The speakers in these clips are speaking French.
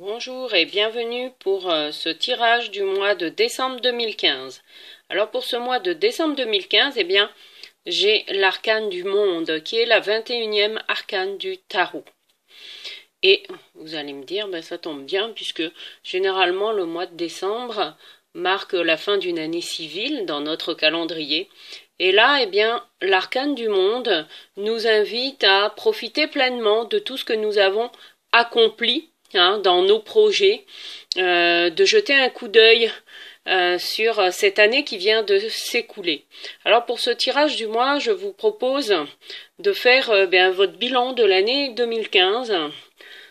Bonjour et bienvenue pour ce tirage du mois de décembre 2015. Alors pour ce mois de décembre 2015, eh bien, j'ai l'arcane du monde qui est la 21e arcane du tarot. Et vous allez me dire, ben, ça tombe bien puisque généralement le mois de décembre marque la fin d'une année civile dans notre calendrier. Et là, eh bien, l'arcane du monde nous invite à profiter pleinement de tout ce que nous avons accompli dans nos projets, de jeter un coup d'œil sur cette année qui vient de s'écouler. Alors pour ce tirage du mois, je vous propose de faire votre bilan de l'année 2015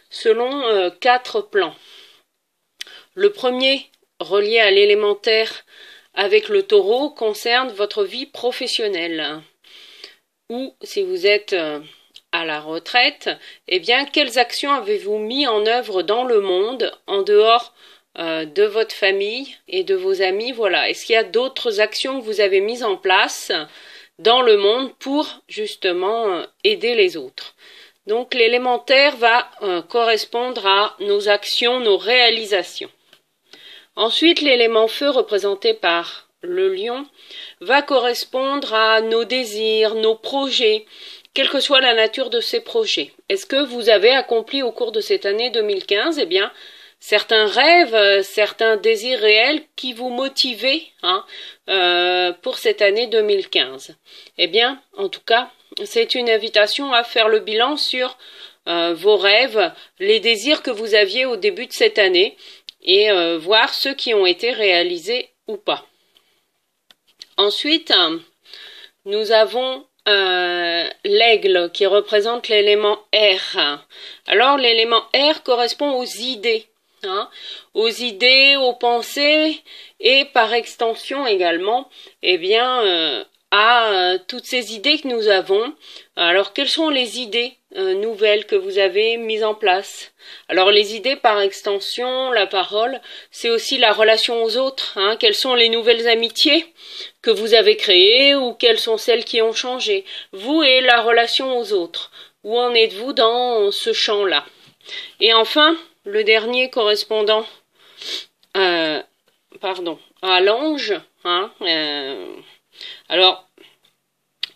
selon 4 plans. Le premier, relié à l'élémentaire avec le taureau, concerne votre vie professionnelle. Ou si vous êtes à la retraite, eh bien, quelles actions avez-vous mis en œuvre dans le monde, en dehors de votre famille et de vos amis? Voilà. Est-ce qu'il y a d'autres actions que vous avez mises en place dans le monde pour justement aider les autres? Donc, l'élémentaire va correspondre à nos actions, nos réalisations. Ensuite, l'élément feu représenté par le lion va correspondre à nos désirs, nos projets, quelle que soit la nature de ces projets. Est-ce que vous avez accompli au cours de cette année 2015, eh bien, certains rêves, certains désirs réels qui vous motivaient pour cette année 2015? Eh bien, en tout cas, c'est une invitation à faire le bilan sur vos rêves, les désirs que vous aviez au début de cette année et voir ceux qui ont été réalisés ou pas. Ensuite, nous avons l'aigle qui représente l'élément R. Alors l'élément R correspond aux idées, aux pensées et par extension également, eh bien, à toutes ces idées que nous avons. Alors quelles sont les idées nouvelles que vous avez mises en place? Alors les idées par extension, la parole, c'est aussi la relation aux autres. Quelles sont les nouvelles amitiés que vous avez créées ou quelles sont celles qui ont changé? Vous et la relation aux autres. Où en êtes-vous dans ce champ-là? Et enfin, le dernier correspondant à l'ange. Alors,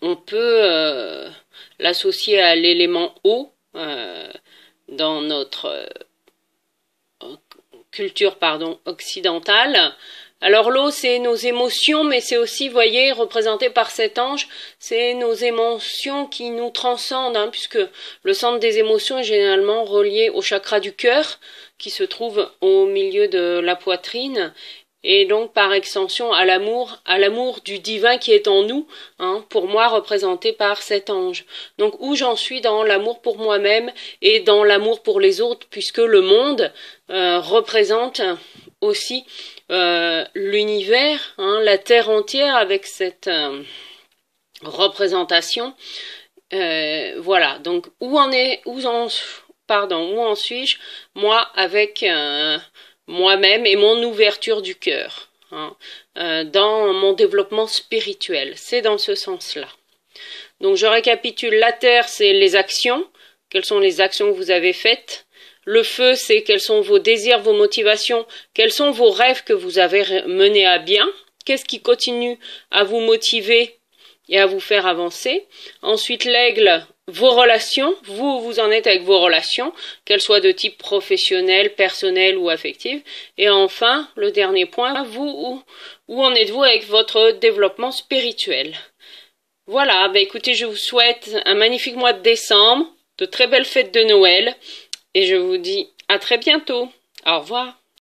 on peut l'associer à l'élément eau dans notre culture occidentale. Alors l'eau, c'est nos émotions, mais c'est aussi, voyez, représenté par cet ange, c'est nos émotions qui nous transcendent, puisque le centre des émotions est généralement relié au chakra du cœur, qui se trouve au milieu de la poitrine, et donc par extension à l'amour du divin qui est en nous, pour moi représenté par cet ange. Donc où j'en suis dans l'amour pour moi-même et dans l'amour pour les autres, puisque le monde représente aussi l'univers, la terre entière avec cette représentation. Voilà, donc où en suis-je, moi, avec moi-même et mon ouverture du cœur, dans mon développement spirituel. C'est dans ce sens-là. Donc je récapitule, la terre, c'est les actions. Quelles sont les actions que vous avez faites? Le feu, c'est quels sont vos désirs, vos motivations, quels sont vos rêves que vous avez menés à bien, qu'est-ce qui continue à vous motiver et à vous faire avancer. Ensuite, l'aigle, vos relations, vous en êtes avec vos relations, qu'elles soient de type professionnel, personnel ou affectif. Et enfin, le dernier point, vous, où en êtes-vous avec votre développement spirituel? Voilà, écoutez, je vous souhaite un magnifique mois de décembre, de très belles fêtes de Noël, et je vous dis à très bientôt. Au revoir.